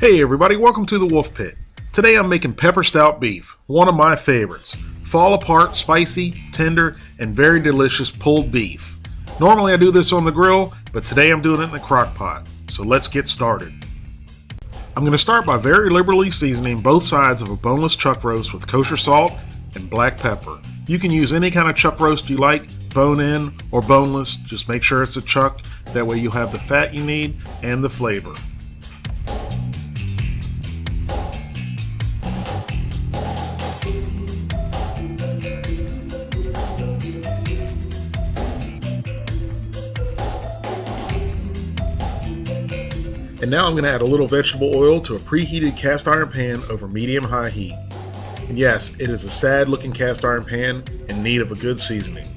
Hey everybody, welcome to the Wolfe Pit. Today I'm making pepper stout beef, one of my favorites. Fall apart, spicy, tender, and very delicious pulled beef. Normally I do this on the grill, but today I'm doing it in the crock pot. So let's get started. I'm going to start by very liberally seasoning both sides of a boneless chuck roast with kosher salt and black pepper. You can use any kind of chuck roast you like, bone in or boneless, just make sure it's a chuck, that way you'll have the fat you need and the flavor. And now I'm going to add a little vegetable oil to a preheated cast iron pan over medium-high heat. And yes, it is a sad looking cast iron pan in need of a good seasoning.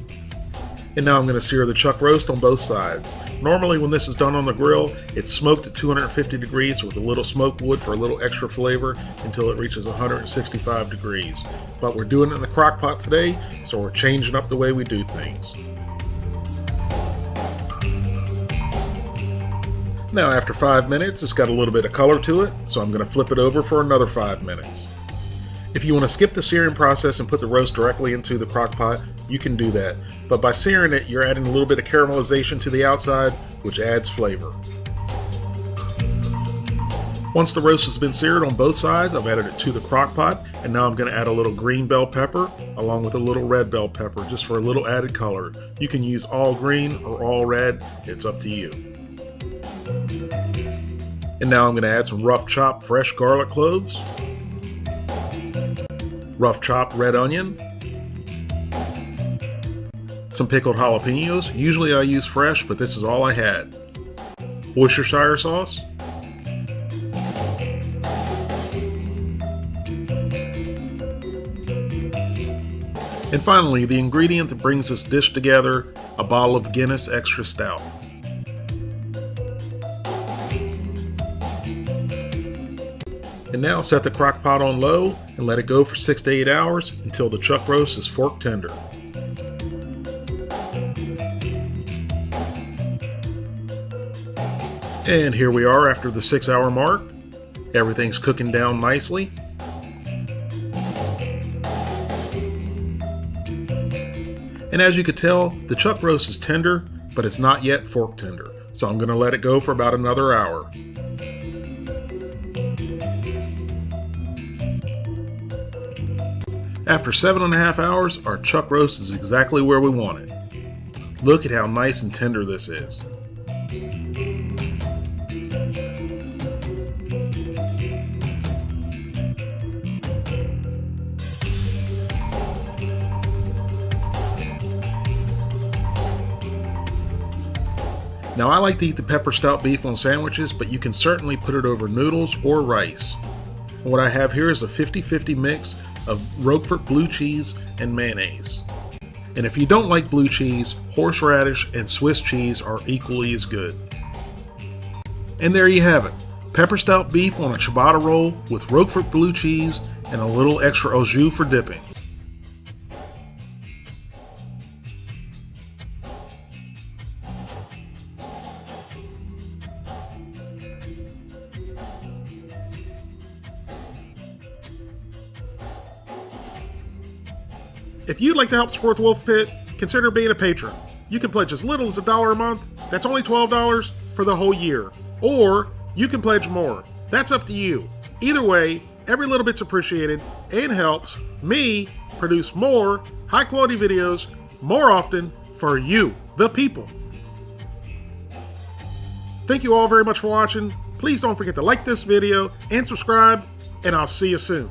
And now I'm going to sear the chuck roast on both sides. Normally when this is done on the grill, it's smoked at 250 degrees with a little smoked wood for a little extra flavor until it reaches 165 degrees. But we're doing it in the crock pot today, so we're changing up the way we do things. Now after 5 minutes, it's got a little bit of color to it, so I'm going to flip it over for another 5 minutes. If you want to skip the searing process and put the roast directly into the crock pot, you can do that. But by searing it, you're adding a little bit of caramelization to the outside, which adds flavor. Once the roast has been seared on both sides, I've added it to the crock pot, and now I'm going to add a little green bell pepper along with a little red bell pepper just for a little added color. You can use all green or all red, it's up to you. And now I'm going to add some rough chopped fresh garlic cloves, rough chopped red onion, some pickled jalapenos. Usually I use fresh, but this is all I had. Worcestershire sauce, and finally the ingredient that brings this dish together, a bottle of Guinness Extra Stout. And now set the crock pot on low and let it go for 6 to 8 hours until the chuck roast is fork tender. And here we are after the 6-hour mark. Everything's cooking down nicely. And as you could tell, the chuck roast is tender, but it's not yet fork tender. So I'm going to let it go for about another hour. After 7.5 hours, our chuck roast is exactly where we want it. Look at how nice and tender this is. Now I like to eat the pepper stout beef on sandwiches, but you can certainly put it over noodles or rice. And what I have here is a 50-50 mix of Roquefort blue cheese and mayonnaise. And if you don't like blue cheese, horseradish and Swiss cheese are equally as good. And there you have it, pepper stout beef on a ciabatta roll with Roquefort blue cheese and a little extra au jus for dipping. If you'd like to help support the Wolfe Pit, consider being a patron. You can pledge as little as $1 a month. That's only $12 for the whole year. Or you can pledge more. That's up to you. Either way, every little bit's appreciated and helps me produce more high-quality videos more often for you, the people. Thank you all very much for watching. Please don't forget to like this video and subscribe, and I'll see you soon.